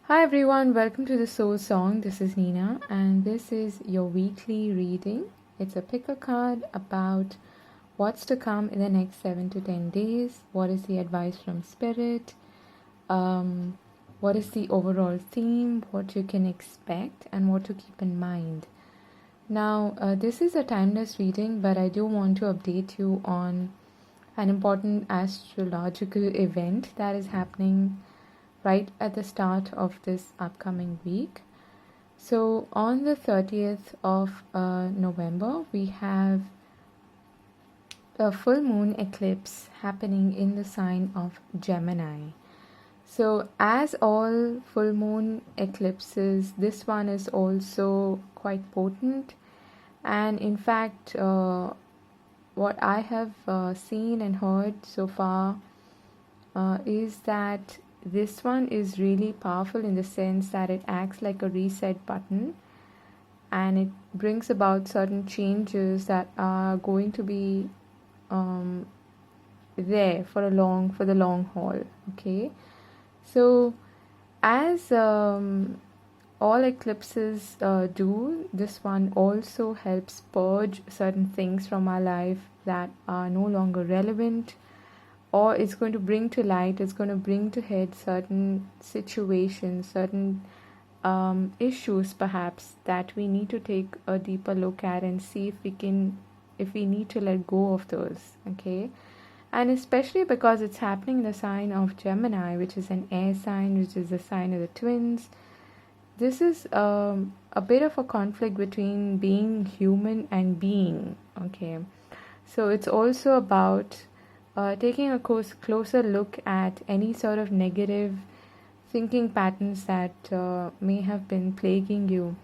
Hi everyone, welcome to the Soul Song. This is Nina, and this is your weekly reading. It's a pick a card about what's to come in the next 7 to 10 days. What is the advice from Spirit? What is the overall theme? What you can expect, and what to keep in mind. Now, this is a timeless reading, but I do want to update you on an important astrological event that is happening right at the start of this upcoming week. So on the 30th of November, we have a full moon eclipse happening in the sign of Gemini. So as all full moon eclipses, this one is also quite potent. And in fact, what I have seen and heard so far is that this one is really powerful in the sense that it acts like a reset button, and it brings about certain changes that are going to be there for the long haul. Okay, so as all eclipses do, this one also helps purge certain things from our life that are no longer relevant, or it's going to bring to light, it's going to bring to head certain situations, certain issues perhaps that we need to take a deeper look at and see if we need to let go of those. Okay, and especially because it's happening in the sign of Gemini, which is an air sign, which is the sign of the twins. This is a bit of a conflict between being human and being. Okay, so it's also about taking a closer look at any sort of negative thinking patterns that may have been plaguing you,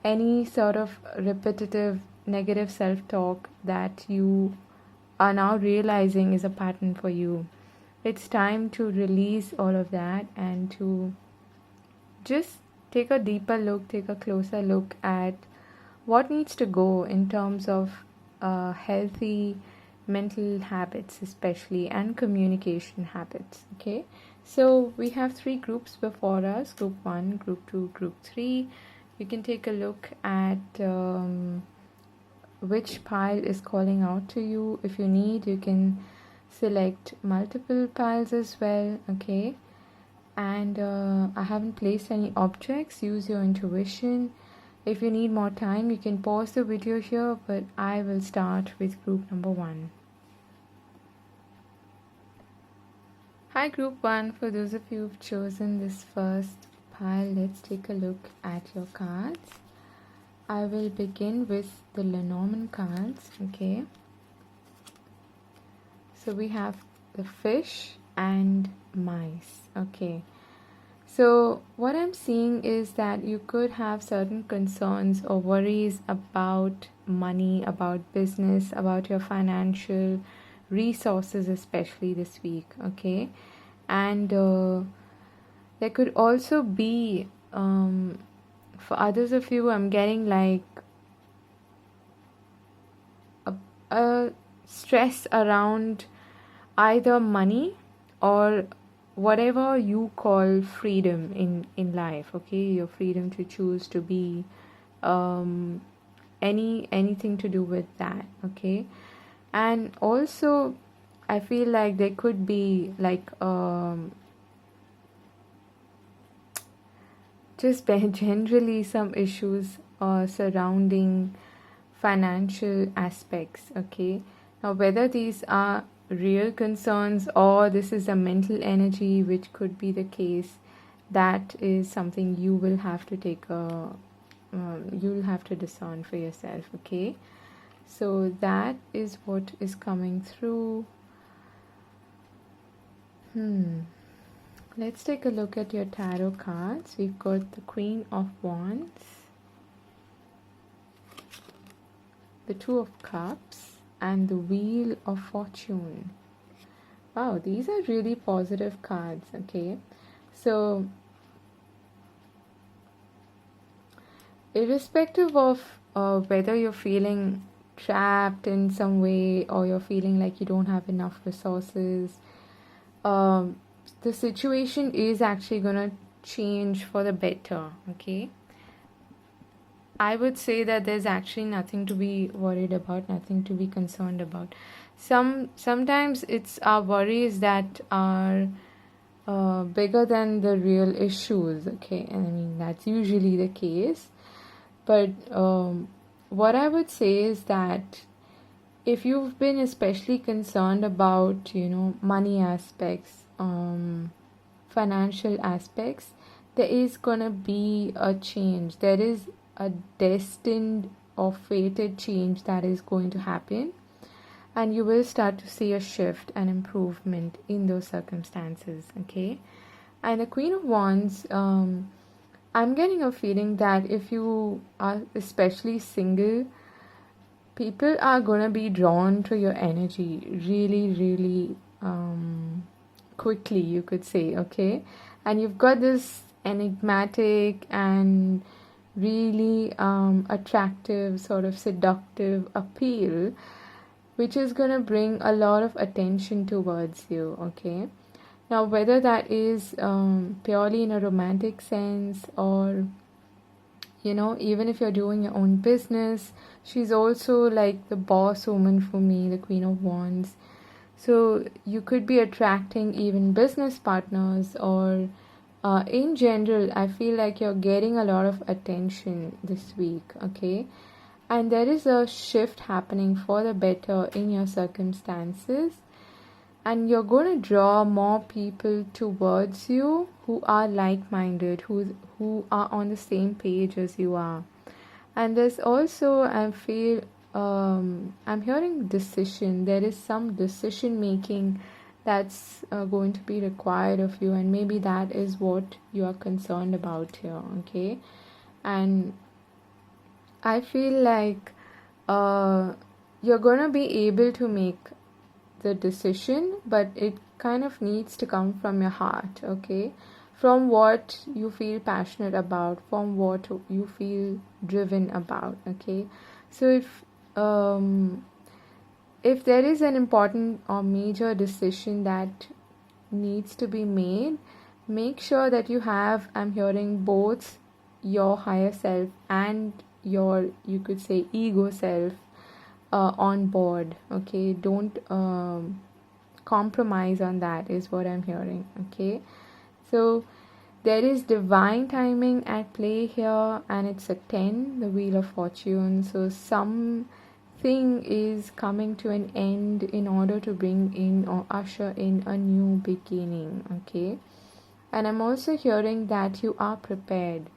any sort of repetitive negative self-talk that you are now realizing is a pattern for you. It's time to release all of that and to just take a deeper look, take a closer look at what needs to go in terms of healthy mental habits, especially, and communication habits. Okay, so we have 3 groups before us: group 1, group 2, group 3. You can take a look at which pile is calling out to you. If you need, you can select multiple piles as well. Okay, and I haven't placed any objects. Use your intuition. If you need more time, you can pause the video here, but I will start with group number 1. Hi group 1, for those of you who've chosen this first pile, let's take a look at your cards. I will begin with the Lenormand cards. Okay, so we have the fish and mice. Okay, so what I'm seeing is that you could have certain concerns or worries about money, about business, about your financial resources, especially this week. Okay, and there could also be for others of you, I'm getting like a stress around either money or whatever you call freedom in life. Okay, your freedom to choose to be anything to do with that. Okay, and also I feel like there could be like just generally some issues surrounding financial aspects. Okay, now whether these are real concerns or this is a mental energy, which could be the case, that is something you will have to take a you'll have to discern for yourself. Okay, so that is what is coming through. Let's take a look at your tarot cards. We've got the Queen of Wands, the Two of Cups, and the Wheel of Fortune. Wow, these are really positive cards. Okay, so irrespective of whether you're feeling trapped in some way or you're feeling like you don't have enough resources, the situation is actually going to change for the better, okay? I would say that there's actually nothing to be worried about, nothing to be concerned about. Sometimes it's our worries that are bigger than the real issues, okay? And I mean, that's usually the case. But what I would say is that if you've been especially concerned about, money aspects, financial aspects, there is gonna be a change. There is a destined or fated change that is going to happen, and you will start to see a shift and improvement in those circumstances, okay? And the Queen of Wands, I'm getting a feeling that if you are especially single, people are gonna be drawn to your energy really, really quickly, you could say, okay? And you've got this enigmatic and really attractive, sort of seductive appeal, which is gonna bring a lot of attention towards you, okay? Now, whether that is purely in a romantic sense, or even if you're doing your own business, she's also like the boss woman for me, the Queen of Wands. So you could be attracting even business partners, or in general, I feel like you're getting a lot of attention this week, okay? And there is a shift happening for the better in your circumstances, and you're going to draw more people towards you who are like-minded, who are on the same page as you are. And there's also, I'm hearing decision. There is some decision making that's going to be required of you, and maybe that is what you are concerned about here, okay? And I feel like you're going to be able to make the decision, but it kind of needs to come from your heart, okay? From what you feel passionate about, from what you feel driven about, okay? So if there is an important or major decision that needs to be made, make sure that you have, I'm hearing, both your higher self and your, you could say, ego self on board, okay? Don't compromise on that, is what I'm hearing, okay? So there is divine timing at play here, and it's a 10, the Wheel of Fortune. So something is coming to an end in order to bring in or usher in a new beginning, okay? And I'm also hearing that you are prepared.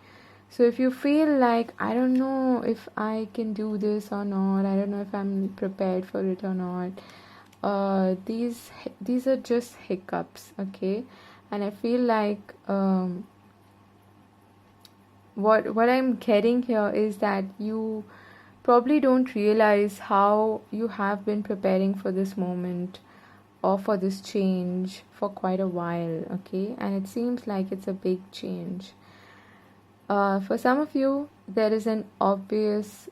So if you feel like, I don't know if I can do this or not, I don't know if I'm prepared for it or not, these are just hiccups, okay? And I feel like what I'm getting here is that you probably don't realize how you have been preparing for this moment or for this change for quite a while, okay? And it seems like it's a big change. For some of you, there is an obvious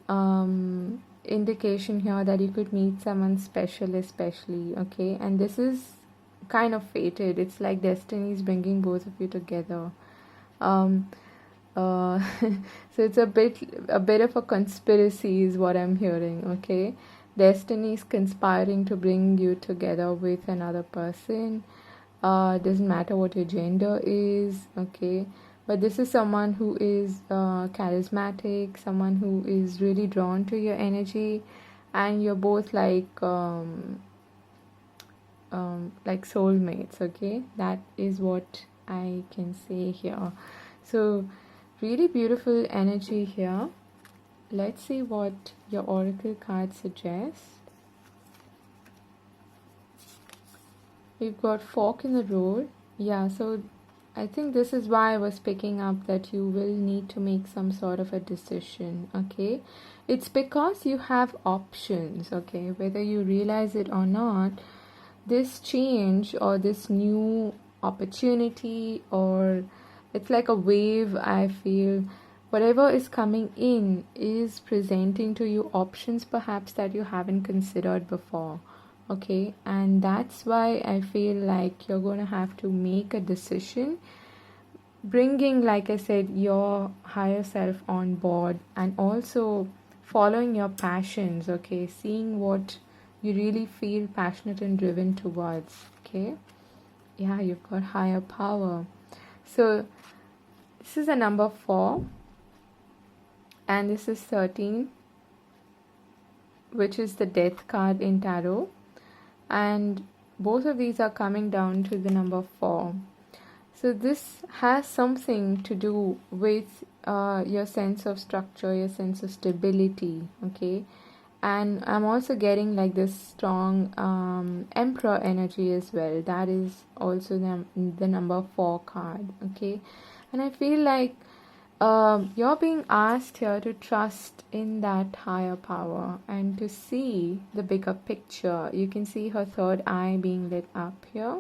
indication here that you could meet someone special, especially, okay? And this is kind of fated. It's like destiny is bringing both of you together. So it's a bit of a conspiracy, is what I'm hearing, okay? Destiny is conspiring to bring you together with another person. Doesn't matter what your gender is, okay? But this is someone who is charismatic, someone who is really drawn to your energy, and you're both like soulmates, okay? That is what I can say here. So really beautiful energy here. Let's see what your oracle card suggests. We've got fork in the road. Yeah, so I think this is why I was picking up that you will need to make some sort of a decision, okay? It's because you have options, okay? Whether you realize it or not, this change or this new opportunity, or it's like a wave, I feel. Whatever is coming in is presenting to you options perhaps that you haven't considered before, okay? And that's why I feel like you're going to have to make a decision. bringing, like I said, your higher self on board, and also following your passions, okay, seeing what you really feel passionate and driven towards, okay. Yeah, you've got higher power. So this is a number 4, and this is 13, which is the death card in tarot, and both of these are coming down to the number 4. So this has something to do with your sense of structure, your sense of stability, okay. And I'm also getting like this strong emperor energy as well. That is also the number 4 card, okay. And I feel like you're being asked here to trust in that higher power and to see the bigger picture. You can see her third eye being lit up here.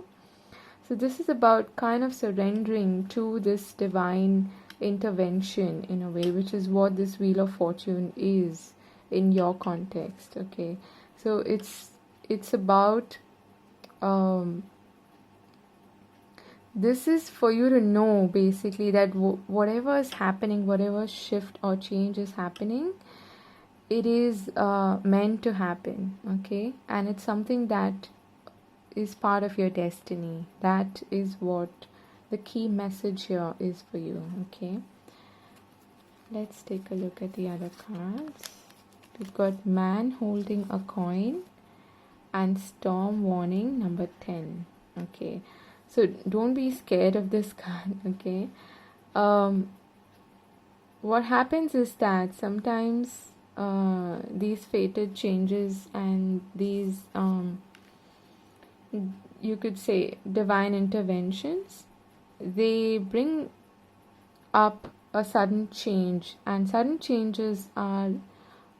So this is about kind of surrendering to this divine intervention in a way, which is what this Wheel of Fortune is in your context, okay. So it's about this is for you to know basically that whatever is happening, whatever shift or change is happening, it is meant to happen, okay. And it's something that is part of your destiny. That is what the key message here is for you, okay. Let's take a look at the other cards. We've got man holding a coin and storm warning number 10, okay. So don't be scared of this card, okay. What happens is that sometimes these fated changes and these you could say divine interventions, they bring up a sudden change, and sudden changes are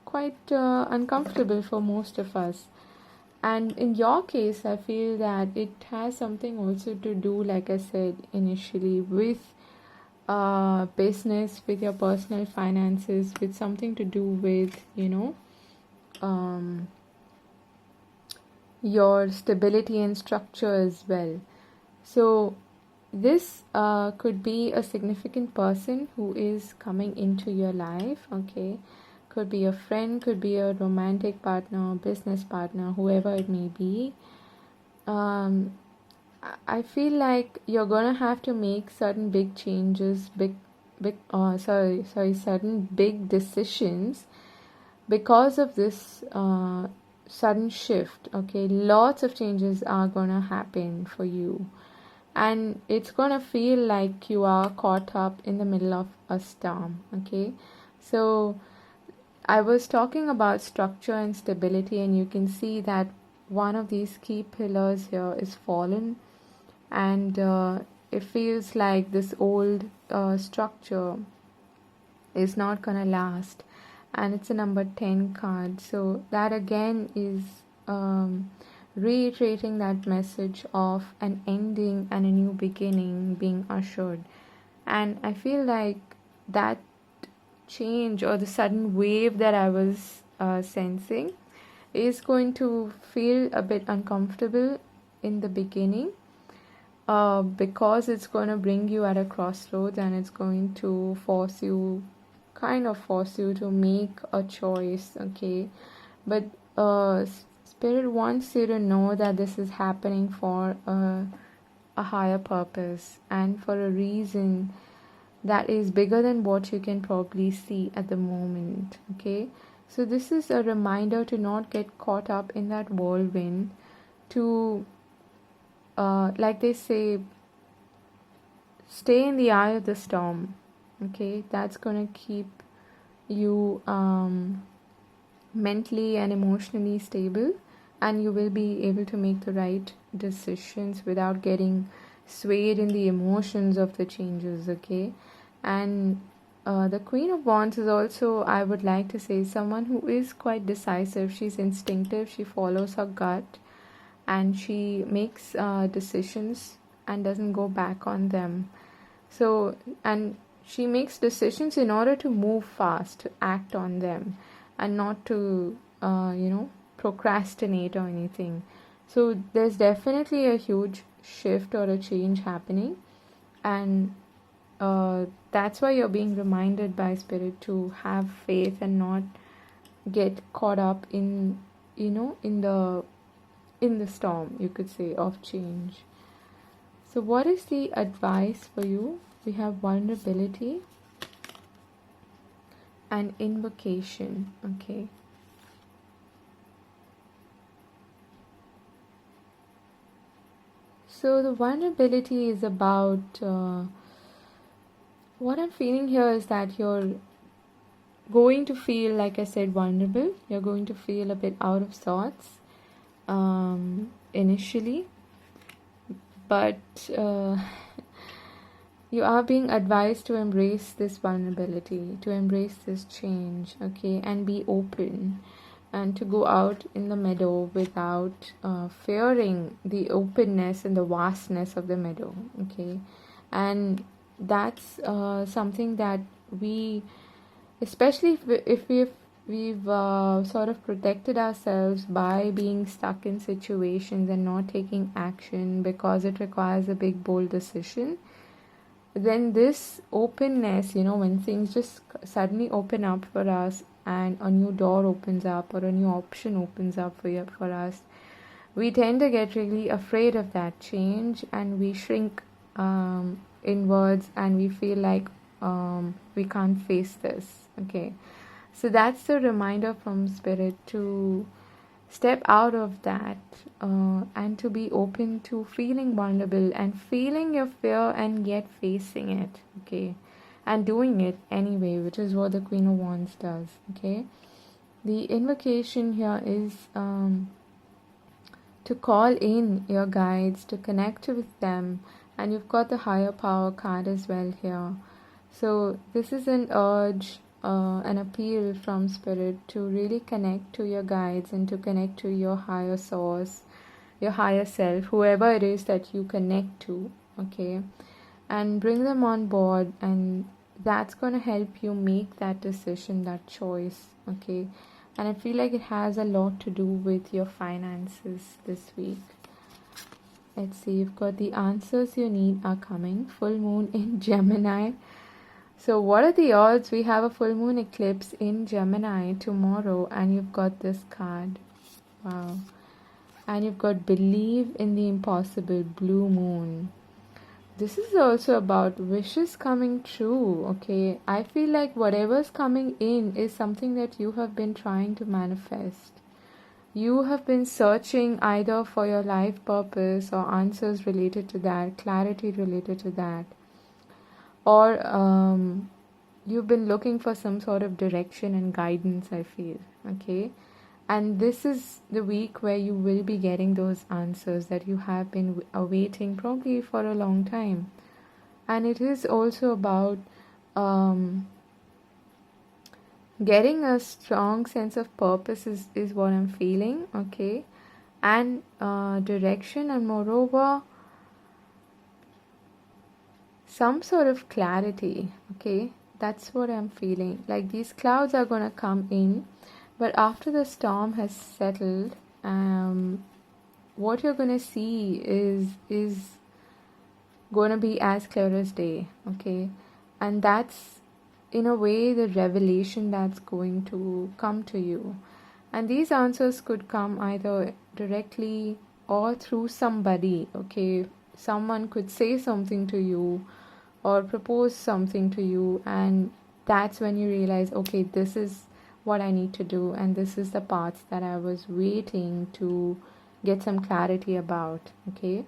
quite uncomfortable for most of us. And in your case, I feel that it has something also to do, like I said initially, with business, with your personal finances, with something to do with, your stability and structure as well. So this could be a significant person who is coming into your life, okay. Could be a friend, could be a romantic partner, business partner, whoever it may be. I feel like you're gonna have to make certain big changes, certain big decisions because of this sudden shift, okay. Lots of changes are gonna happen for you, and it's gonna feel like you are caught up in the middle of a storm, okay. So I was talking about structure and stability, and you can see that one of these key pillars here is fallen, and it feels like this old structure is not gonna last, and it's a number 10 card. So that again is reiterating that message of an ending and a new beginning being ushered. And I feel like that change or the sudden wave that I was sensing is going to feel a bit uncomfortable in the beginning, because it's going to bring you at a crossroads, and it's going to force you to make a choice, okay. But Spirit wants you to know that this is happening for a higher purpose and for a reason that is bigger than what you can probably see at the moment, okay. So this is a reminder to not get caught up in that whirlwind, to like they say, stay in the eye of the storm, okay. That's gonna keep you mentally and emotionally stable, and you will be able to make the right decisions without getting swayed in the emotions of the changes, okay. And the Queen of Wands is also, I would like to say, someone who is quite decisive. She's instinctive, she follows her gut, and she makes decisions and doesn't go back on them. So, and she makes decisions in order to move fast, to act on them, and not to procrastinate or anything. So there's definitely a huge shift or a change happening, and that's why you're being reminded by spirit to have faith and not get caught up in, in the storm, you could say, of change. So what is the advice for you? We have vulnerability and invocation. Okay. So the vulnerability is about what I'm feeling here is that you're going to feel, like I said, vulnerable. You're going to feel a bit out of sorts initially, but you are being advised to embrace this vulnerability, to embrace this change, okay, and be open, and to go out in the meadow without fearing the openness and the vastness of the meadow, okay. And that's something that we, especially if we've sort of protected ourselves by being stuck in situations and not taking action because it requires a big bold decision, then this openness, when things just suddenly open up for us and a new door opens up or a new option opens up for us, we tend to get really afraid of that change, and we shrink inwards, and we feel like we can't face this, okay. So that's the reminder from spirit to step out of that and to be open to feeling vulnerable and feeling your fear and yet facing it, okay, and doing it anyway, which is what the Queen of Wands does, okay. The invocation here is to call in your guides, to connect with them, and you've got the higher power card as well here. So this is an urge, an appeal from spirit to really connect to your guides and to connect to your higher source, your higher self, whoever it is that you connect to, okay, and bring them on board, and that's going to help you make that decision, that choice, okay. And I feel like it has a lot to do with your finances this week. Let's see, you've got the answers you need are coming. Full moon in Gemini. So what are the odds we have a full moon eclipse in Gemini tomorrow, and you've got this card? Wow. And you've got believe in the impossible, blue moon. This is also about wishes coming true, okay? I feel like whatever's coming in is something that you have been trying to manifest. You have been searching either for your life purpose or answers related to that, clarity related to that. Or you've been looking for some sort of direction and guidance, I feel, okay? And this is the week where you will be getting those answers that you have been awaiting probably for a long time. And it is also about getting a strong sense of purpose is what I'm feeling, okay? And direction, and moreover, some sort of clarity, okay? That's what I'm feeling. Like these clouds are going to come in, but after the storm has settled, what you're going to see is going to be as clear as day, okay? And that's, in a way, the revelation that's going to come to you. And these answers could come either directly or through somebody, okay? Someone could say something to you or propose something to you, and that's when you realize, okay, this is what I need to do, and this is the path that I was waiting to get some clarity about, okay,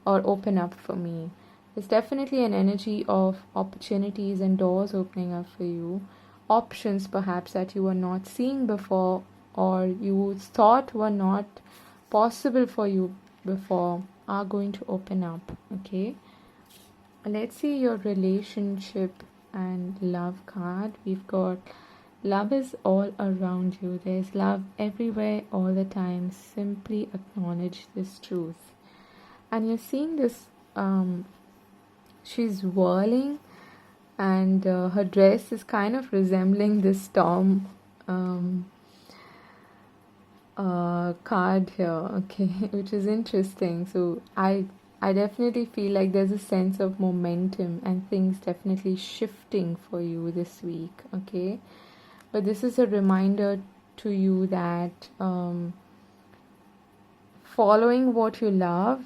or open up for me. There's definitely an energy of opportunities and doors opening up for you, options perhaps that you were not seeing before or you thought were not possible for you before are going to open up, okay. Let's see your relationship and love card. We've got love is all around you. There's love everywhere all the time. Simply acknowledge this truth. And you're seeing this, she's whirling, and her dress is kind of resembling this storm card here, okay, which is interesting. So I I definitely feel like there's a sense of momentum and things definitely shifting for you this week, okay? But this is a reminder to you that following what you love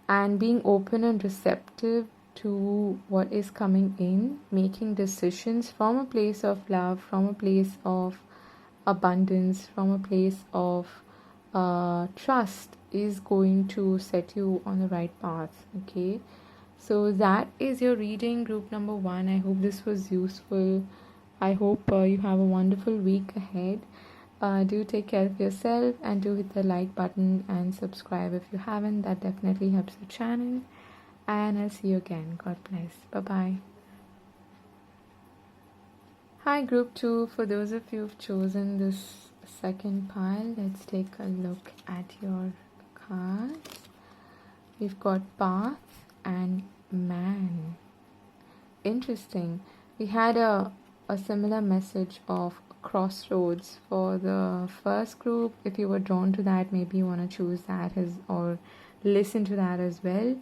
and being open and receptive to what is coming in, making decisions from a place of love, from a place of abundance, from a place of trust is going to set you on the right path, okay? So that is your reading, group number 1. I hope this was useful. I hope you have a wonderful week ahead. Do take care of yourself, and do hit the like button and subscribe if you haven't. That definitely helps the channel. And I'll see you again. God bless. Bye bye. Hi, group 2. For those of you who've chosen this second pile, let's take a look at your cards. We've got path and man. Interesting. We had a similar message of crossroads for the first group. If you were drawn to that, maybe you want to choose that or listen to that as well.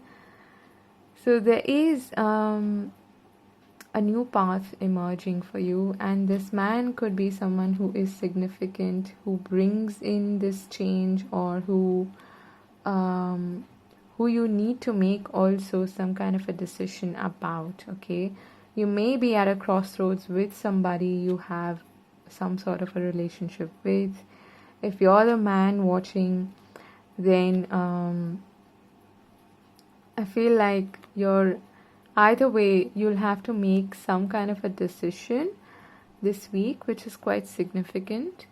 So there is a new path emerging for you, and this man could be someone who is significant, who brings in this change, or who you need to make also some kind of a decision about, okay? You may be at a crossroads with somebody you have some sort of a relationship with. If you're the man watching, then I feel like either way, you'll have to make some kind of a decision this week, which is quite significant,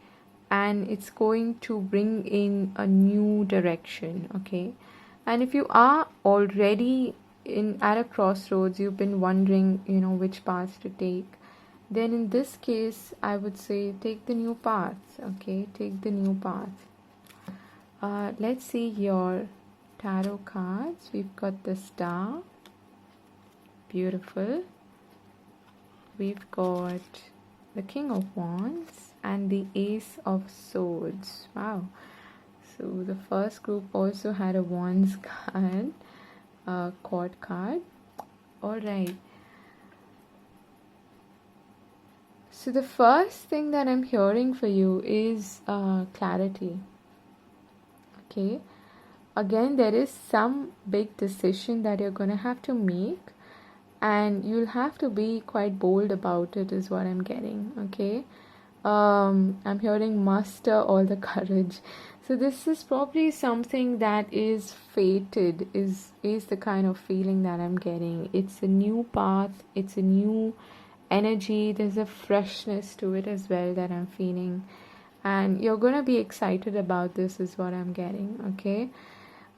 and it's going to bring in a new direction, okay? And if you are already at a crossroads, you've been wondering, which path to take, then in this case, I would say take the new path, okay? Take the new path. Let's see your tarot cards. We've got the Star. Beautiful. We've got the King of Wands and the Ace of Swords. Wow. So the first group also had a Wands card, a Court card. Alright. So the first thing that I'm hearing for you is clarity. Okay. Again, there is some big decision that you're going to have to make, and you'll have to be quite bold about it, is what I'm getting, okay? I'm hearing muster all the courage. So this is probably something that is fated, is the kind of feeling that I'm getting. It's a new path, it's a new energy, there's a freshness to it as well that I'm feeling. And you're going to be excited about this, is what I'm getting, okay?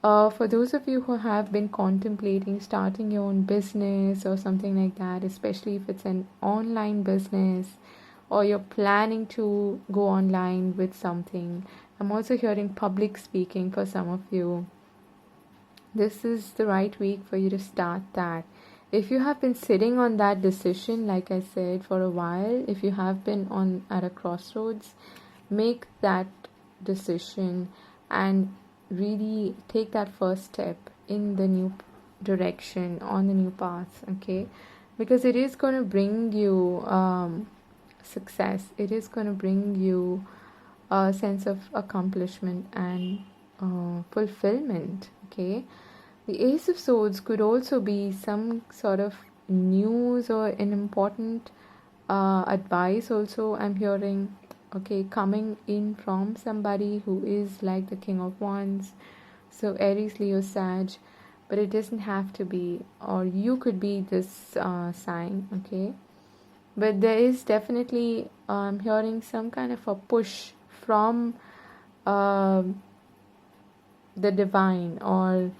For those of you who have been contemplating starting your own business or something like that, especially if it's an online business or you're planning to go online with something, I'm also hearing public speaking for some of you. This is the right week for you to start that. If you have been sitting on that decision, like I said, for a while, if you have been at a crossroads, make that decision and really take that first step in the new direction, on the new path, okay? Because it is going to bring you success. It is going to bring you a sense of accomplishment and fulfillment, okay? The Ace of Swords could also be some sort of news or an important advice also, I'm hearing, okay, coming in from somebody who is like the King of Wands. So Aries, Leo, Sag, but it doesn't have to be, or you could be this sign, okay? But there is definitely, I'm hearing some kind of a push from the divine or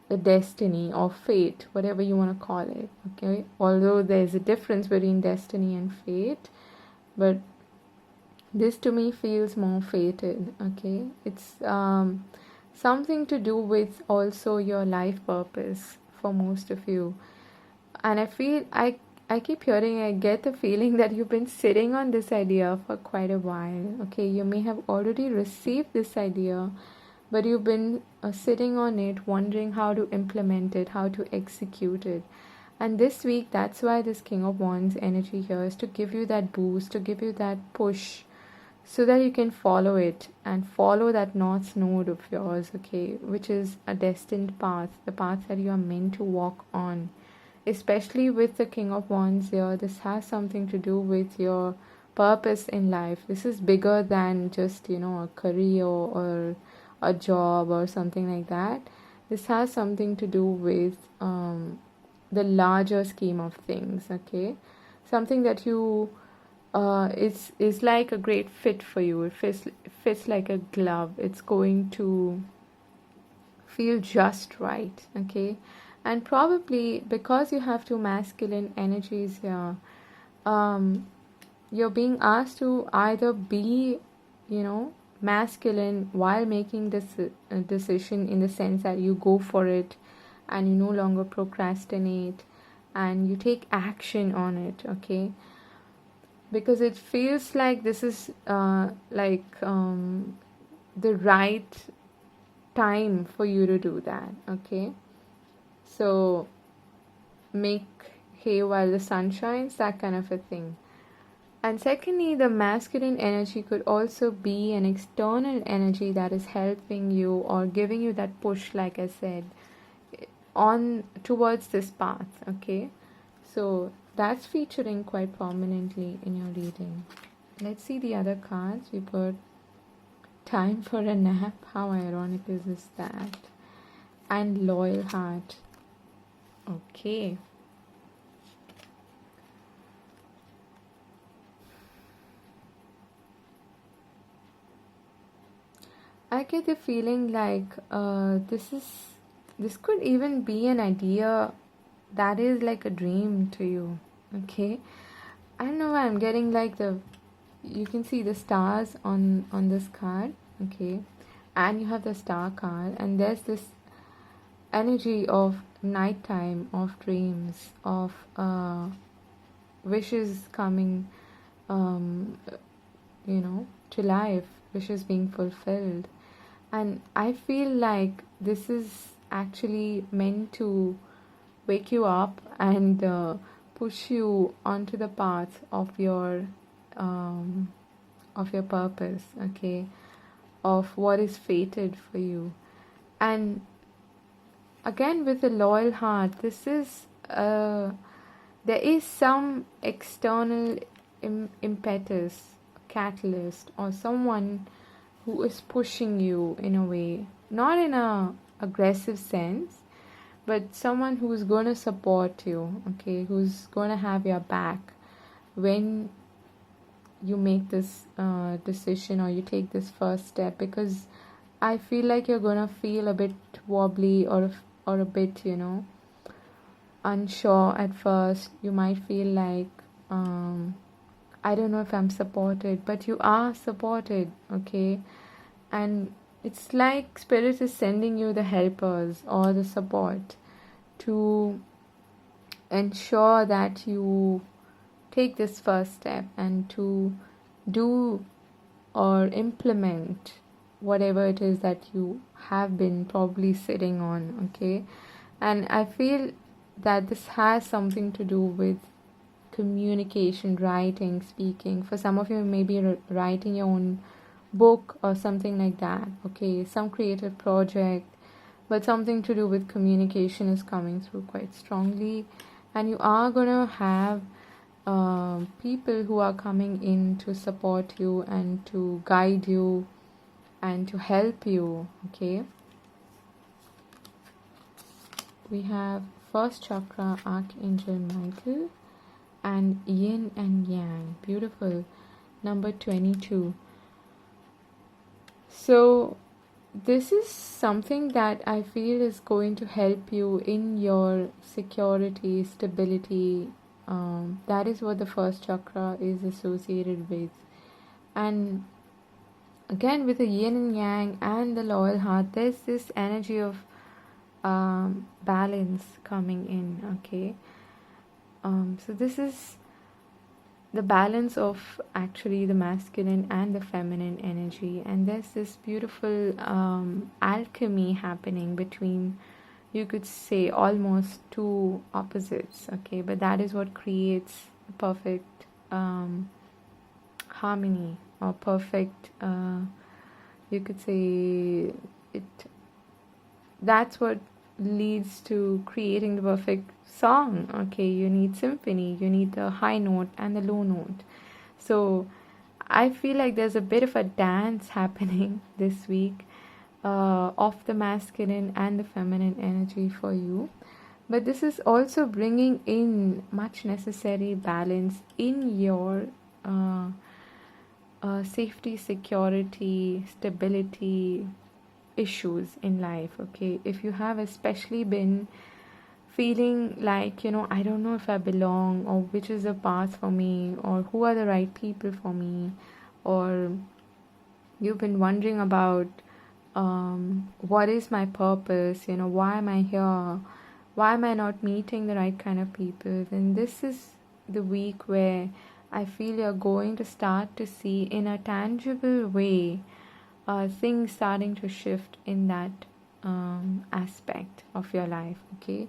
the destiny or fate, whatever you want to call it, okay? Although there's a difference between destiny and fate, but this to me feels more fated, okay? It's something to do with also your life purpose for most of you. And I feel, I keep hearing, I get the feeling that you've been sitting on this idea for quite a while, okay? You may have already received this idea, but you've been sitting on it, wondering how to implement it, how to execute it. And this week, that's why this King of Wands energy here is to give you that boost, to give you that push, so that you can follow it and follow that North Node of yours, okay, which is a destined path, the path that you are meant to walk on. Especially with the King of Wands here, this has something to do with your purpose in life. This is bigger than just, a career or a job or something like that. This has something to do with the larger scheme of things, okay? Something that you is like a great fit for you. It fits like a glove. It's going to feel just right, okay? And probably because you have two masculine energies here, you're being asked to either be, masculine while making this decision, in the sense that you go for it and you no longer procrastinate and you take action on it, okay? Because it feels like this is the right time for you to do that, okay? So make hay while the sun shines, that kind of a thing. And secondly, the masculine energy could also be an external energy that is helping you or giving you that push, like I said, on towards this path, okay? So that's featuring quite prominently in your reading. Let's see the other cards. We put time for a nap. How ironic is that? And loyal heart. Okay. I get the feeling like this could even be an idea that is like a dream to you, okay? I don't know why I'm getting like you can see the stars on this card, okay? And you have the star card, and there's this energy of nighttime, of dreams, of wishes coming, to life, wishes being fulfilled. And I feel like this is actually meant to wake you up and push you onto the path of your purpose, okay, of what is fated for you. And again, with a loyal heart, this is there is some external impetus, catalyst, or someone who is pushing you in a way, not in a aggressive sense, but someone who's going to support you, okay, who's going to have your back when you make this decision or you take this first step. Because I feel like you're going to feel a bit wobbly or a bit, unsure at first. You might feel like I don't know if I'm supported, but you are supported, okay? And it's like Spirit is sending you the helpers or the support to ensure that you take this first step and to do or implement whatever it is that you have been probably sitting on, okay? And I feel that this has something to do with communication, writing, speaking. For some of you, maybe writing your own book or something like that, okay? Some creative project, but something to do with communication is coming through quite strongly. And you are going to have people who are coming in to support you and to guide you and to help you, okay? We have first chakra, Archangel Michael, and yin and yang. Beautiful. Number 22. So this is something that I feel is going to help you in your security, stability. That is what the first chakra is associated with. And again, with the yin and yang and the loyal heart, there's this energy of balance coming in, okay? So this is the balance of actually the masculine and the feminine energy, and there's this beautiful alchemy happening between, you could say, almost two opposites, okay, but that is what creates the perfect harmony, or perfect, you could say it, that's what leads to creating the perfect song. Okay, you need symphony, you need the high note and the low note. So I feel like there's a bit of a dance happening this week of the masculine and the feminine energy for you. But this is also bringing in much necessary balance in your safety, security, stability issues in life. Okay, if you have especially been feeling like, I don't know if I belong, or which is the path for me, or who are the right people for me, or you've been wondering about what is my purpose, why am I here, why am I not meeting the right kind of people, then this is the week where I feel you're going to start to see in a tangible way things starting to shift in that aspect of your life. Okay,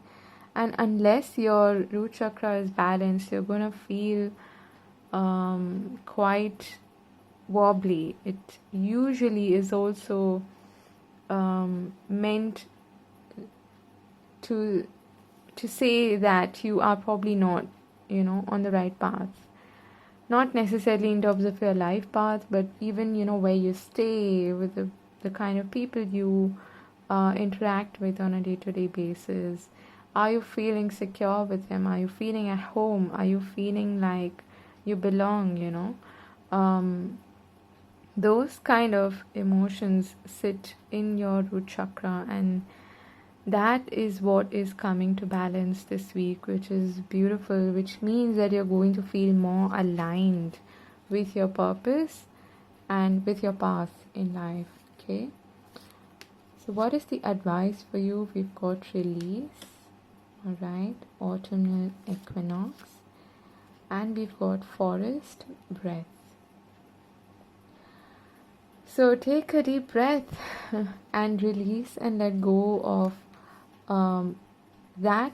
and unless your root chakra is balanced, you're going to feel quite wobbly. It usually is also meant to say that you are probably not, on the right path. Not necessarily in terms of your life path, but even, where you stay, with the kind of people you interact with on a day-to-day basis. Are you feeling secure with them? Are you feeling at home? Are you feeling like you belong, those kind of emotions sit in your root chakra, and that is what is coming to balance this week, which is beautiful, which means that you're going to feel more aligned with your purpose and with your path in life. Okay, so what is the advice for you? We've got release, all right, autumnal equinox, and we've got forest breath. So take a deep breath and release and let go of that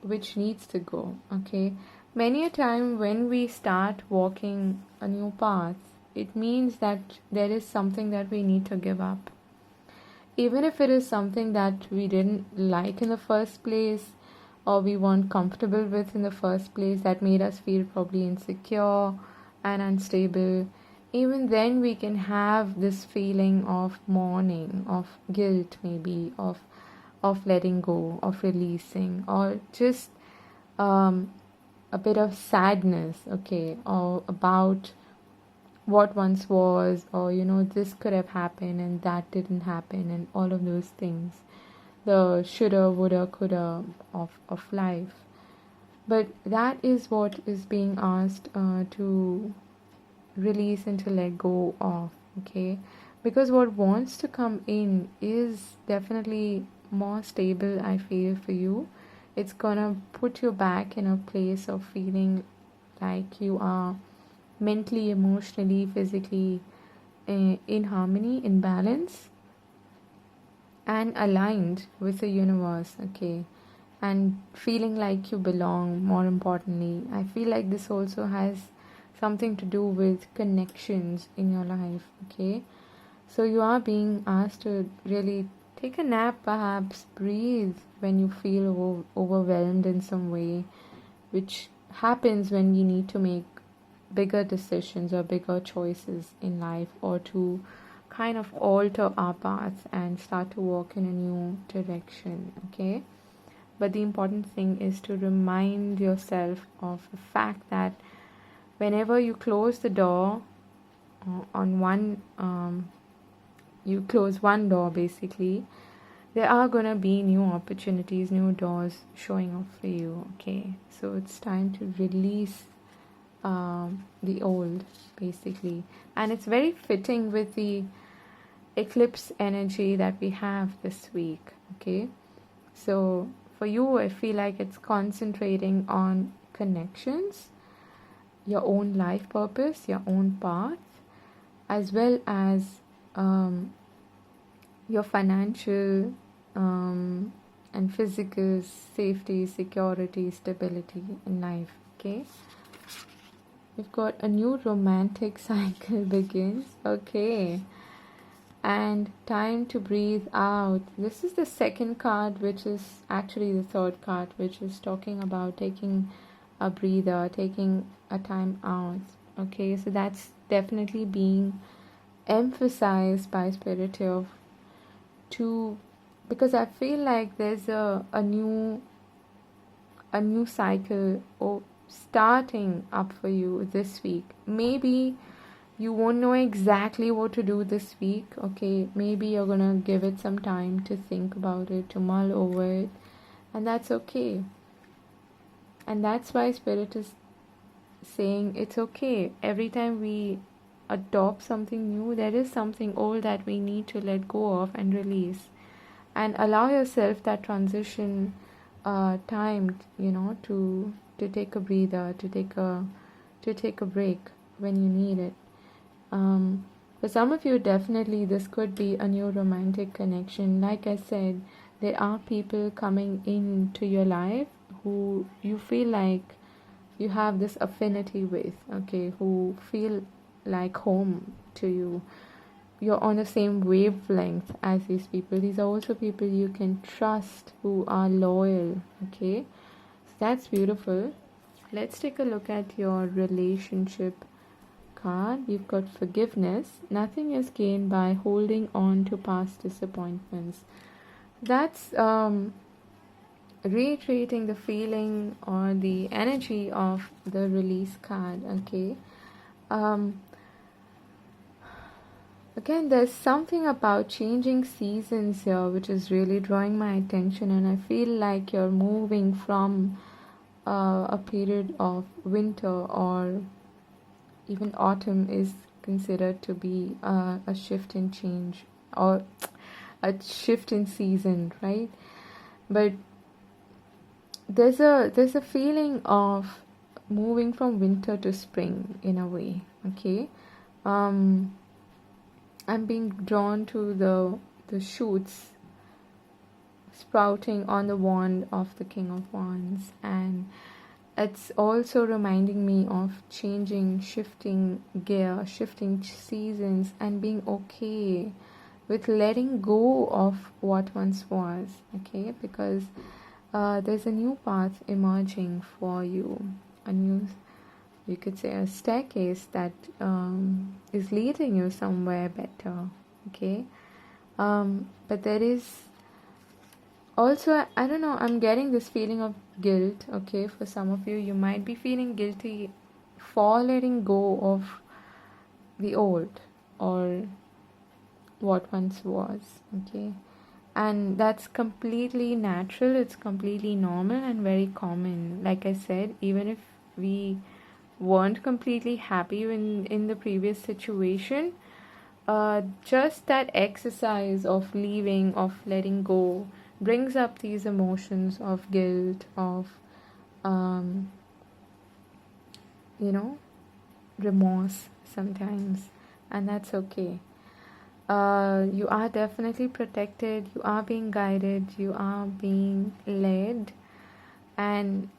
which needs to go. Okay, many a time when we start walking a new path, it means that there is something that we need to give up, even if it is something that we didn't like in the first place, or we weren't comfortable with in the first place, that made us feel probably insecure and unstable. Even then we can have this feeling of mourning, of guilt, maybe of letting go, of releasing, or just a bit of sadness, okay, or about what once was, or this could have happened and that didn't happen, and all of those things, the shoulda, woulda, coulda of life. But that is what is being asked to release and to let go of. Okay, because what wants to come in is definitely more stable, I feel, for you. It's gonna put you back in a place of feeling like you are mentally, emotionally, physically in harmony, in balance, and aligned with the universe. Okay, and feeling like you belong. More importantly, I feel like this also has something to do with connections in your life. Okay, so you are being asked to really take a nap, perhaps breathe when you feel overwhelmed in some way, which happens when we need to make bigger decisions or bigger choices in life, or to kind of alter our paths and start to walk in a new direction. Okay, but the important thing is to remind yourself of the fact that whenever you close the door on one you close one door, basically there are gonna be new opportunities, new doors showing up for you. Okay, so it's time to release the old, basically, and it's very fitting with the eclipse energy that we have this week. Okay, so for you, I feel like it's concentrating on connections, your own life purpose, your own path, as well as um, your financial um, and physical safety, security, stability in life. Okay, we've got a new romantic cycle begins. Okay, and time to breathe out. This is the second card, which is actually the third card, which is talking about taking a breather, taking a time out. Okay, so that's definitely being emphasized by spirit here to, because I feel like there's a new cycle or starting up for you this week. Maybe you won't know exactly what to do this week. Okay, maybe you're gonna give it some time to think about it, to mull over it, and that's okay. And that's why spirit is saying it's okay. Every time we adopt something new, there is something old that we need to let go of and release, and allow yourself that transition time, to take a breather, to take a break when you need it. For some of you, definitely this could be a new romantic connection. Like I said, there are people coming into your life who you feel like you have this affinity with, okay, who feel like home to you. You're on the same wavelength as these people. These are also people you can trust, who are loyal, okay? So that's beautiful. Let's take a look at your relationship card. You've got forgiveness. Nothing is gained by holding on to past disappointments. That's reiterating the feeling or the energy of the release card, okay? Um, Again, there's something about changing seasons here which is really drawing my attention, and I feel like you're moving from a period of winter, or even autumn is considered to be a shift in change, or a shift in season, right? But there's a feeling of moving from winter to spring in a way, okay? um I'm being drawn to the shoots sprouting on the wand of the King of Wands, and it's also reminding me of changing, shifting gear, shifting seasons, and being okay with letting go of what once was, okay? Because there's a new path emerging for you, a new, you could say, a staircase that is leading you somewhere better, okay? But there is also, I don't know, I'm getting this feeling of guilt, okay? For some of you, you might be feeling guilty for letting go of the old, or what once was, okay? And that's completely natural, it's completely normal and very common. Like I said, even if we weren't completely happy in the previous situation, just that exercise of leaving, of letting go, brings up these emotions of guilt, of um, you know remorse sometimes, and that's okay. You are definitely protected, you are being guided, you are being led, and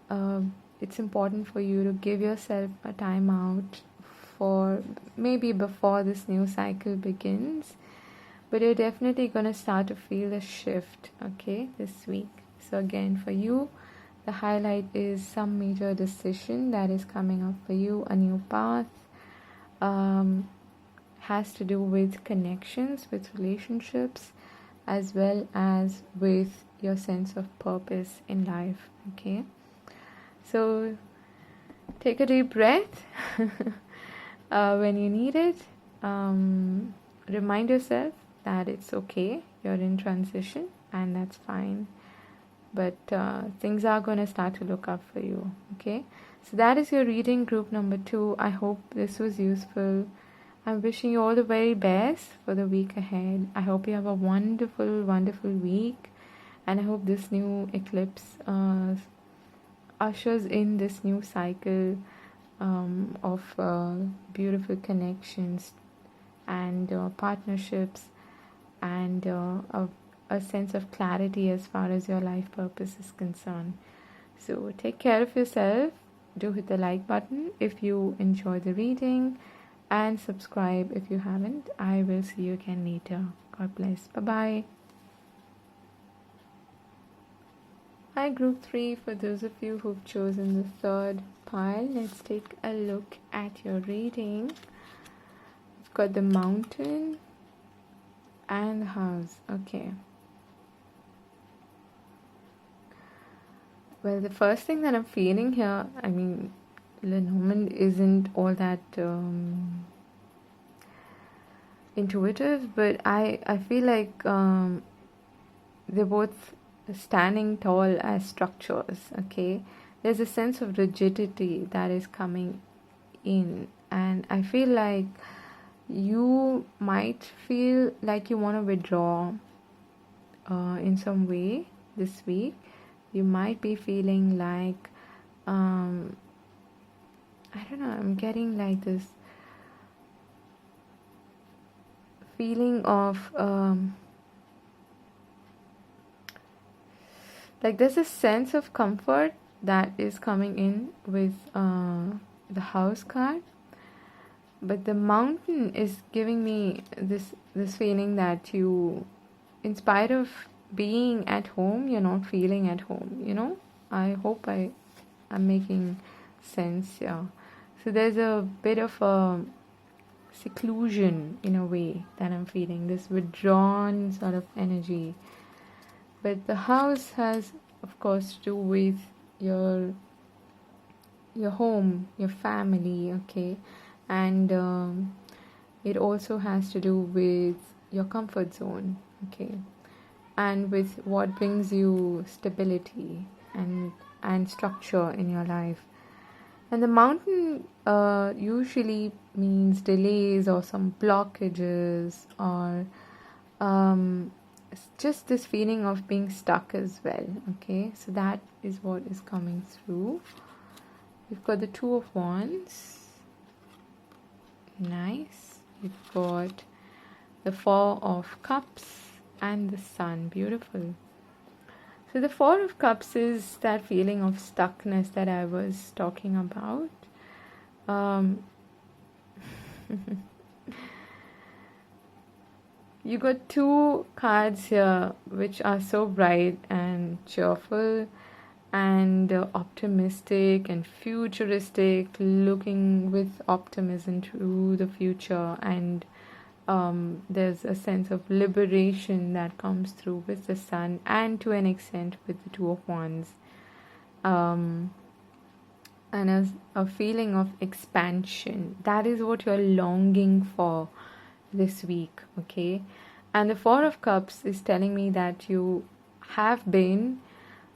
uh, it's important for you to give yourself a time out, for maybe before this new cycle begins. But you're definitely going to start to feel a shift, okay, this week. So again, for you, the highlight is some major decision that is coming up for you, a new path. Has to do with connections, with relationships, as well as with your sense of purpose in life, okay? So take a deep breath when you need it. Remind yourself that it's okay, you're in transition, and that's fine. But things are going to start to look up for you, okay? So that is your reading, group number 2. I hope this was useful. I'm wishing you all the very best for the week ahead. I hope you have a wonderful, wonderful week. And I hope this new eclipse ushers in this new cycle of beautiful connections and partnerships and a sense of clarity as far as your life purpose is concerned. So take care of yourself. Do hit the like button if you enjoy the reading and subscribe if you haven't. I will see you again later. God bless. Bye bye. Hi, group 3. For those of you who've chosen the third pile, let's take a look at your reading. We've got the mountain and the house. Okay. Well, the first thing that I'm feeling here, I mean, Lenormand isn't all that intuitive, but I feel like they're both standing tall as structures. Okay, there's a sense of rigidity that is coming in, and I feel like you might feel like you want to withdraw in some way this week. You might be feeling like I don't know, I'm getting like this feeling of like there's a sense of comfort that is coming in with the house card, but the mountain is giving me this feeling that you, in spite of being at home, you're not feeling at home, you know. I hope I'm making sense here. So there's a bit of a seclusion in a way that I'm feeling, this withdrawn sort of energy. But the house has, of course, to do with your home, your family, okay, and it also has to do with your comfort zone, okay, and with what brings you stability and structure in your life. And the mountain usually means delays or some blockages or just this feeling of being stuck as well. Okay, so that is what is coming through. We've got the Two of Wands. Nice. We've got the Four of Cups and the Sun. Beautiful. So the Four of Cups is that feeling of stuckness that I was talking about. You got two cards here which are so bright and cheerful and optimistic and futuristic, looking with optimism to the future, and there's a sense of liberation that comes through with the Sun and to an extent with the Two of Wands, and a feeling of expansion. That is what you're longing for this week, okay? And the Four of Cups is telling me that you have been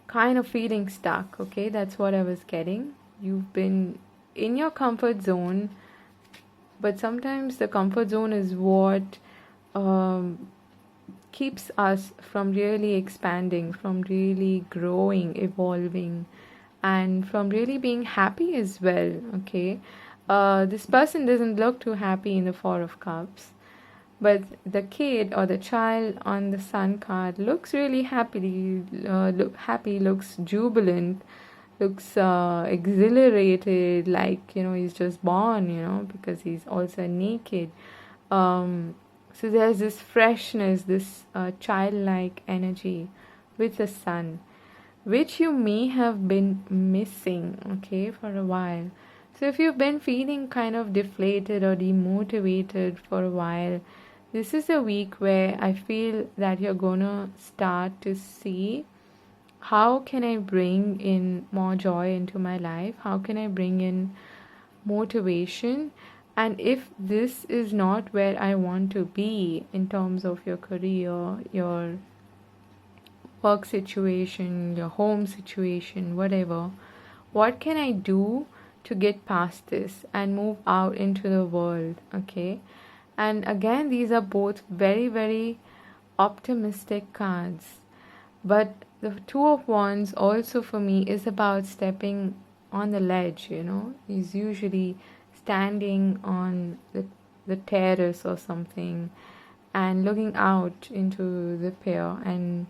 kind of feeling stuck, okay? That's what I was getting. You've been in your comfort zone, but sometimes the comfort zone is what keeps us from really expanding, from really growing, evolving, and from really being happy as well, okay? This person doesn't look too happy in the Four of Cups, but the kid or the child on the Sun card looks really happy, looks jubilant, looks exhilarated, like, you know, he's just born, you know, because he's also naked. So there's this freshness, this childlike energy with the Sun, which you may have been missing, okay, for a while. So if you've been feeling kind of deflated or demotivated for a while, this is a week where I feel that you're gonna start to see, how can I bring in more joy into my life? How can I bring in motivation? And if this is not where I want to be in terms of your career, your work situation, your home situation, whatever, what can I do to get past this and move out into the world, okay? And again, these are both very, very optimistic cards. But the Two of Wands also for me is about stepping on the ledge, he's usually standing on the terrace or something and looking out into the pier and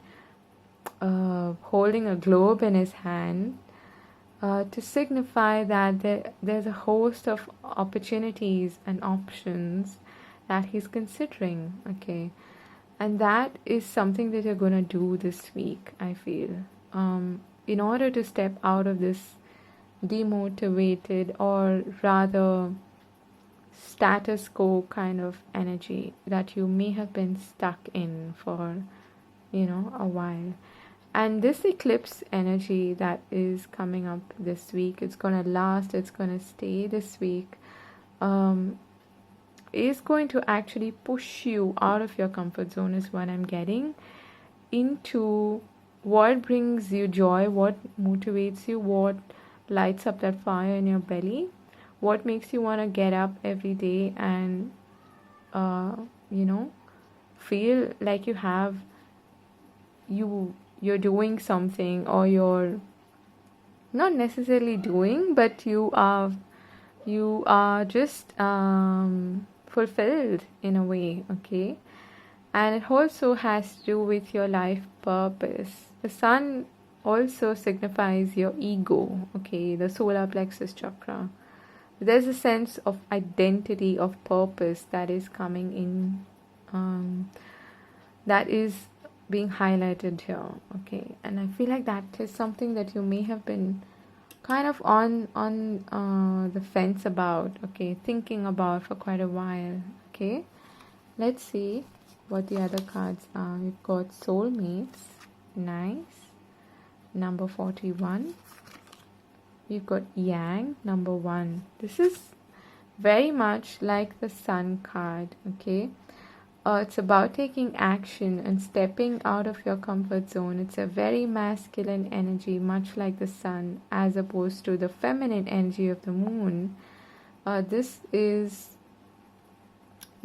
holding a globe in his hand to signify that there's a host of opportunities and options that he's considering, okay? And that is something that you're going to do this week, I feel. In order to step out of this demotivated or rather status quo kind of energy that you may have been stuck in for, a while. And this eclipse energy that is coming up this week, it's going to last, it's going to stay this week, is going to actually push you out of your comfort zone, is what I'm getting, into what brings you joy, what motivates you, what lights up that fire in your belly, what makes you want to get up every day and, feel like you're doing something, or you're not necessarily doing, but you are just fulfilled in a way, okay? And it also has to do with your life purpose. The sun also signifies your ego, okay, the solar plexus chakra. There's a sense of identity, of purpose that is coming in, that is being highlighted here, okay? And I feel like that is something that you may have been kind of on the fence about, okay, thinking about for quite a while, okay? Let's see what the other cards are. We've got soulmates, nice, number 41. We've got yang, number 1. This is very much like the sun card, okay? It's about taking action and stepping out of your comfort zone. It's a very masculine energy, much like the sun, as opposed to the feminine energy of the moon. This is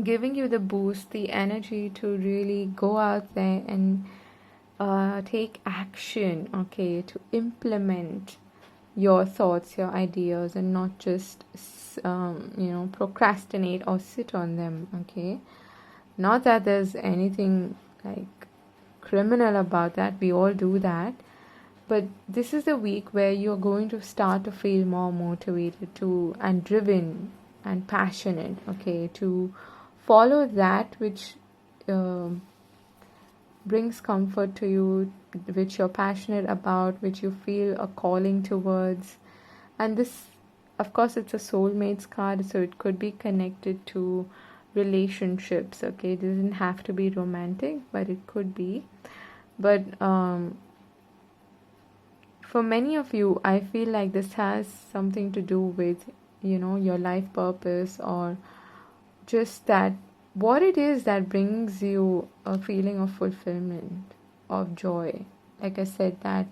giving you the boost, the energy to really go out there and take action, okay, to implement your thoughts, your ideas, and not just, procrastinate or sit on them, okay? Not that there's anything like criminal about that, we all do that, but this is the week where you're going to start to feel more motivated and driven and passionate, okay, to follow that which brings comfort to you, which you're passionate about, which you feel a calling towards. And this, of course, it's a soulmates card, so it could be connected to relationships, okay? It doesn't have to be romantic, but it could be. But for many of you, I feel like this has something to do with, your life purpose, or just that what it is that brings you a feeling of fulfillment, of joy. Like I said, that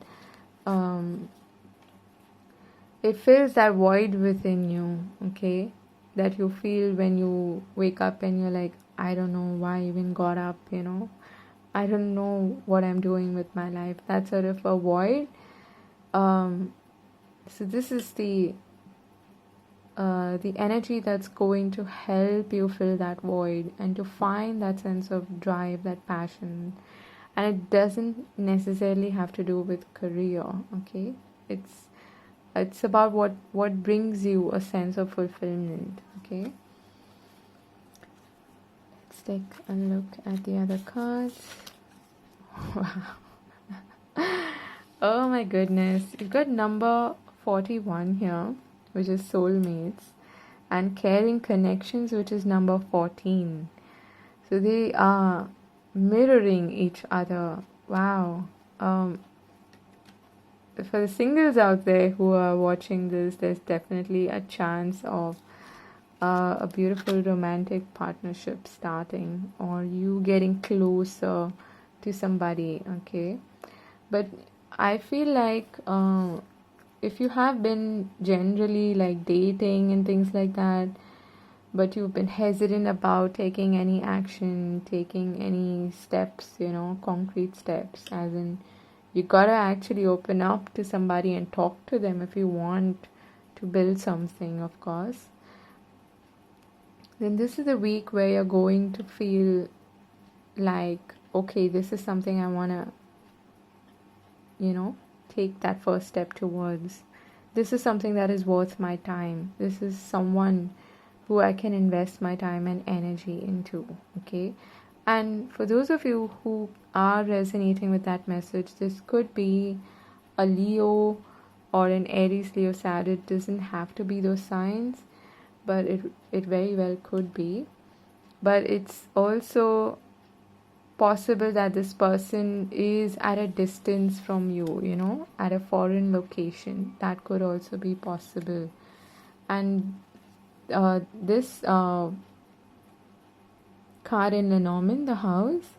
it fills that void within you, okay, that you feel when you wake up and you're like, I don't know why I even got up, I don't know what I'm doing with my life. That sort of a void. So this is the energy that's going to help you fill that void and to find that sense of drive, that passion. And it doesn't necessarily have to do with career, okay? It's about what brings you a sense of fulfillment, okay? Let's take a look at the other cards. Wow. Oh my goodness. You've got number 41 here, which is soulmates, and caring connections, which is number 14. So they are mirroring each other. Wow. For the singles out there who are watching this, there's definitely a chance of a beautiful romantic partnership starting, or you getting closer to somebody, okay? But I feel like if you have been generally like dating and things like that, but you've been hesitant about taking any action, taking any steps, concrete steps, as in you gotta actually open up to somebody and talk to them if you want to build something, of course, then this is the week where you're going to feel like, okay, this is something I want to, take that first step towards. This is something that is worth my time. This is someone who I can invest my time and energy into, okay? And for those of you who are resonating with that message, this could be a Leo or an Aries, Leo, Sag. It doesn't have to be those signs, but it very well could be. But it's also possible that this person is at a distance from you, at a foreign location. That could also be possible. And this card in Lenormand, the house,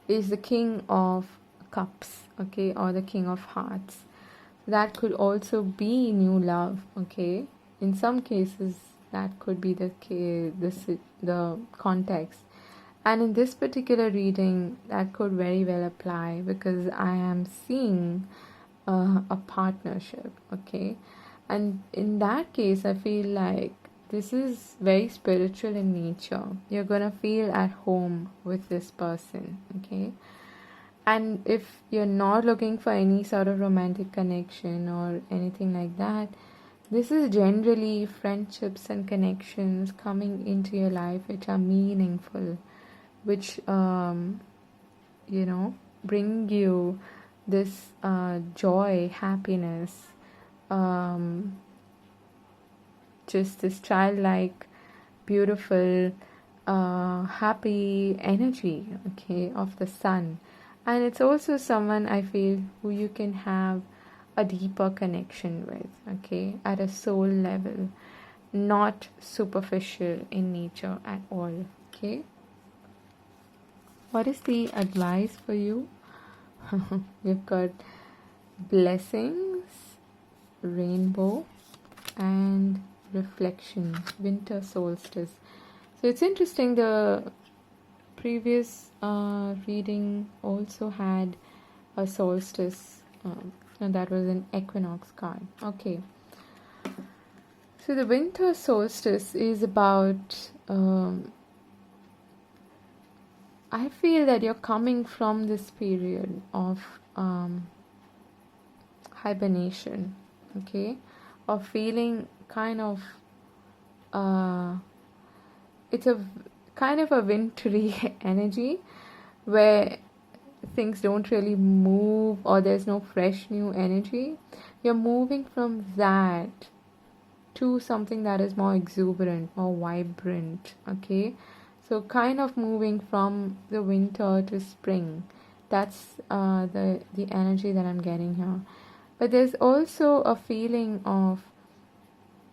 is the King of Cups, okay, or the King of Hearts. That could also be new love, okay. In some cases, that could be the context. And in this particular reading, that could very well apply because I am seeing a partnership, okay. And in that case, I feel like this is very spiritual in nature. You're gonna feel at home with this person, okay. And if you're not looking for any sort of romantic connection or anything like that, this is generally friendships and connections coming into your life which are meaningful, which bring you this joy, happiness, just this childlike, beautiful, happy energy, okay, of the sun. And it's also someone, I feel, who you can have a deeper connection with, okay, at a soul level, not superficial in nature at all, okay. What is the advice for you? We've got blessings, rainbow, and reflection, winter solstice. So it's interesting, the previous reading also had a solstice, and that was an equinox card. Okay. So the winter solstice is about, I feel that you're coming from this period of hibernation, okay, of feeling kind of, it's a kind of a wintry energy where things don't really move or there's no fresh new energy. You're moving from that to something that is more exuberant or vibrant, okay. So kind of moving from the winter to spring. That's the energy that I'm getting here. But there's also a feeling of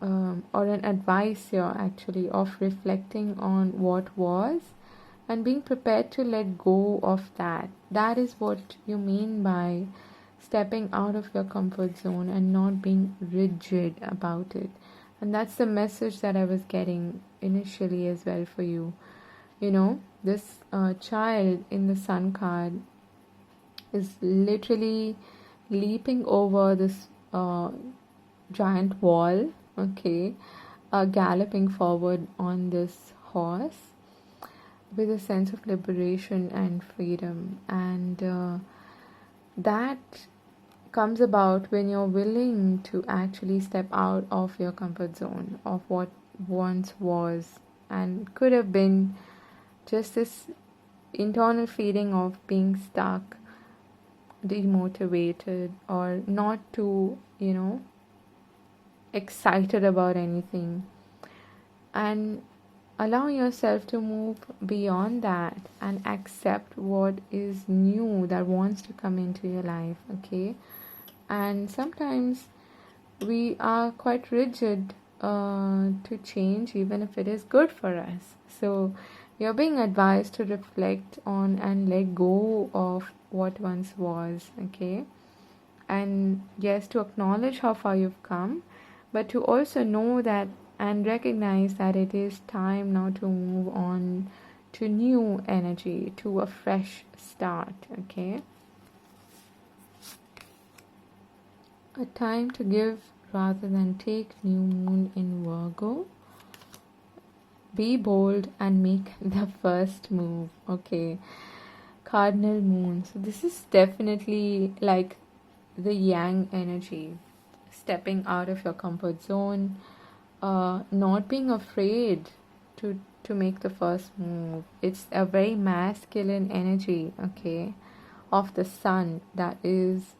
or an advice here actually of reflecting on what was and being prepared to let go of that. That is what you mean by stepping out of your comfort zone and not being rigid about it. And that's the message that I was getting initially as well for you. This child in the sun card is literally leaping over this giant wall, okay, galloping forward on this horse with a sense of liberation and freedom. And that comes about when you're willing to actually step out of your comfort zone of what once was and could have been just this internal feeling of being stuck, demotivated, or not too, excited about anything. And allow yourself to move beyond that and accept what is new that wants to come into your life, okay? And sometimes we are quite rigid to change, even if it is good for us. So you're being advised to reflect on and let go of what once was, okay? And yes, to acknowledge how far you've come, but to also know that and recognize that it is time now to move on to new energy, to a fresh start, okay? A time to give rather than take new moon in Virgo. Be bold and make the first move. Okay. Cardinal moon. So this is definitely like the yang energy. Stepping out of your comfort zone. Not being afraid to make the first move. It's a very masculine energy, okay, of the sun that is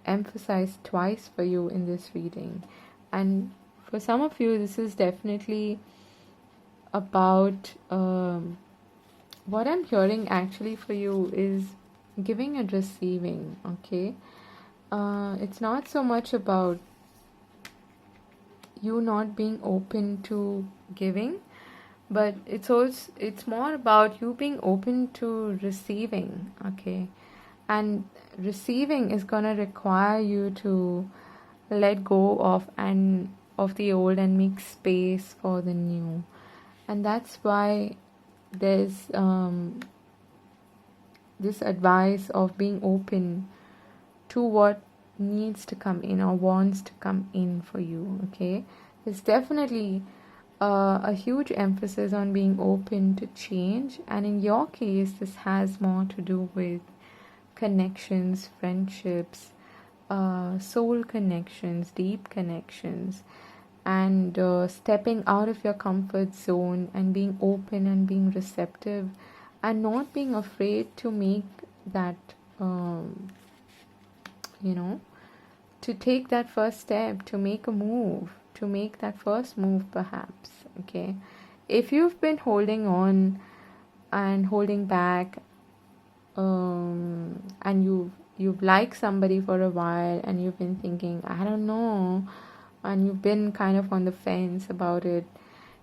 emphasized twice for you in this reading. And for some of you, this is definitely about what I'm hearing actually for you is giving and receiving, okay? It's not so much about you not being open to giving, but it's more about you being open to receiving, okay? And receiving is gonna require you to let go of the old and make space for the new. And that's why there's this advice of being open to what needs to come in or wants to come in for you, okay? There's definitely a huge emphasis on being open to change, and in your case this has more to do with connections, friendships, soul connections, deep connections, and stepping out of your comfort zone and being open and being receptive and not being afraid to make that to take that first step, to make a move, to make that first move perhaps, okay? If you've been holding on and holding back, and you've liked somebody for a while and you've been thinking, I don't know, and you've been kind of on the fence about it,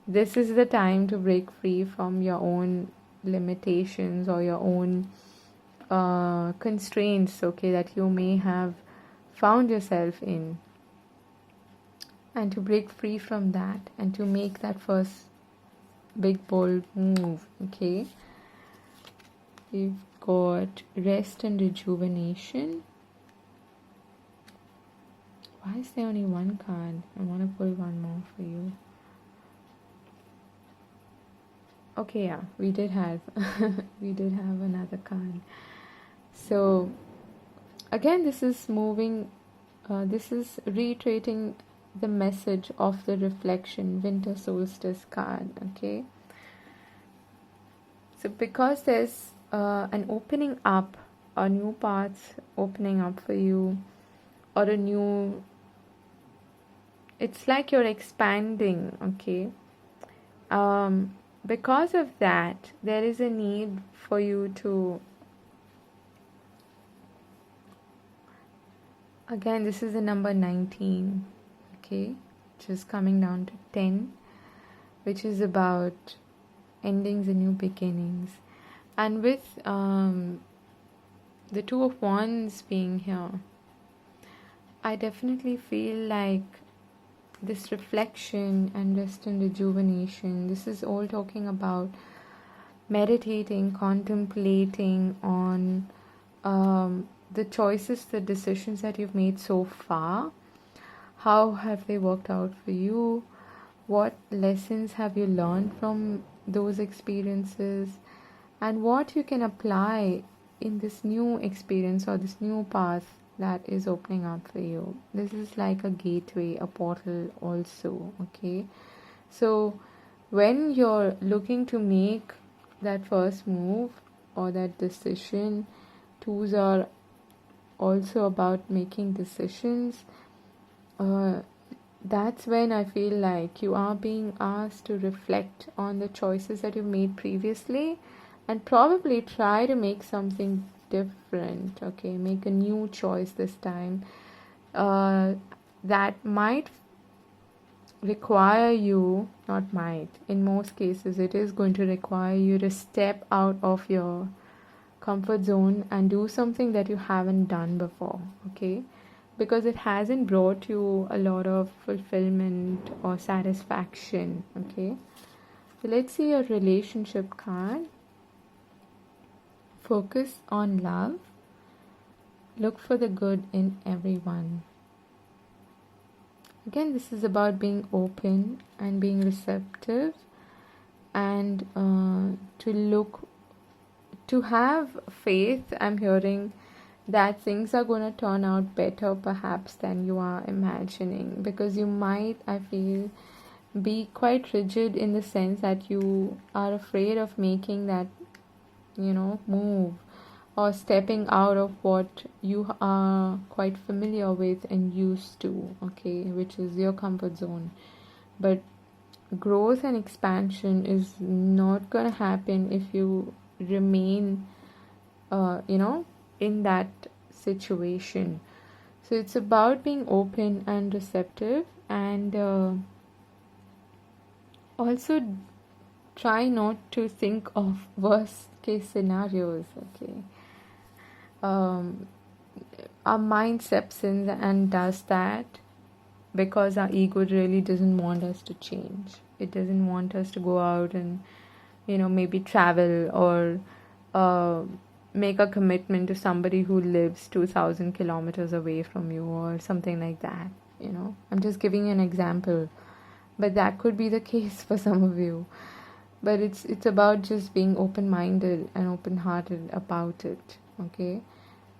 this is the time to break free from your own limitations or your own constraints, okay, that you may have found yourself in, and to break free from that and to make that first big bold move, okay? We've got rest and rejuvenation. Why is there only one card? I want to pull one more for you. Okay, yeah, we did have another card. So again, this is reiterating the message of the reflection winter solstice card, okay? So because there's an opening up, a new path opening up for you, or it's like you're expanding, okay? Because of that, there is a need for you to, again, this is the number 19, okay, which is coming down to 10, which is about endings and new beginnings. And with the Two of Wands being here, I definitely feel like this reflection and rest and rejuvenation, this is all talking about meditating, contemplating on the choices, the decisions that you've made so far. How have they worked out for you? What lessons have you learned from those experiences? And what you can apply in this new experience or this new path that is opening up for you. This is like a gateway, a portal also, okay? So when you're looking to make that first move or that decision, twos are also about making decisions. That's when I feel like you are being asked to reflect on the choices that you've made previously and probably try to make something different, okay? Make a new choice this time. That might require you, not might, in most cases it is going to require you to step out of your comfort zone and do something that you haven't done before, okay? Because it hasn't brought you a lot of fulfillment or satisfaction, okay? So let's see your relationship card. Focus on love. Look for the good in everyone. again, this is about being open and being receptive, and to have faith. I'm hearing that things are going to turn out better perhaps than you are imagining, because you might, I feel, be quite rigid in the sense that you are afraid of making that, move, or stepping out of what you are quite familiar with and used to, okay, which is your comfort zone. But growth and expansion is not going to happen if you remain, in that situation. So it's about being open and receptive, and also try not to think of worst case scenarios, okay. um, our mind steps in and does that because our ego really doesn't want us to change. It doesn't want us to go out and, maybe travel, or uh, make a commitment to somebody who lives 2,000 kilometers away from you, or something like that. I'm just giving you an example, but that could be the case for some of you. But it's about just being open-minded and open-hearted about it, okay.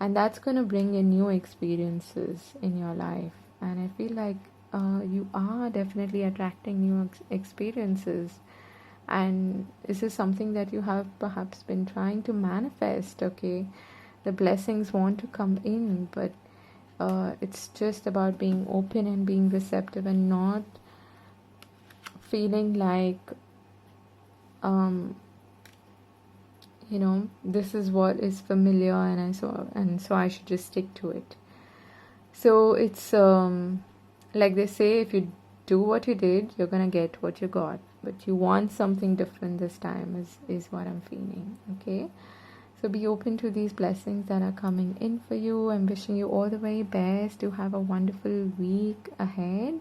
And that's going to bring in new experiences in your life, and I feel like you are definitely attracting new experiences, and this is something that you have perhaps been trying to manifest, okay. The blessings want to come in, but it's just about being open and being receptive, and not feeling like this is what is familiar, and so I should just stick to it. So it's like they say, if you do what you did, you're gonna get what you got, but you want something different this time, is what I'm feeling, okay. So be open to these blessings that are coming in for you. I'm wishing you all the very best. You have a wonderful week ahead.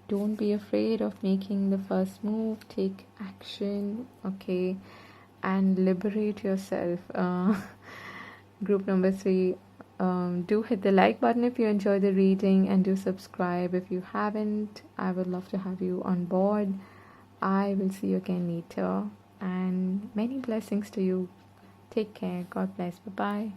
Don't be afraid of making the first move. Take action, okay, and liberate yourself. Group number 3, do hit the like button if you enjoy the reading, and do subscribe if you haven't. I would love to have you on board. I will see you again later, and many blessings to you. Take care. God bless. Bye bye.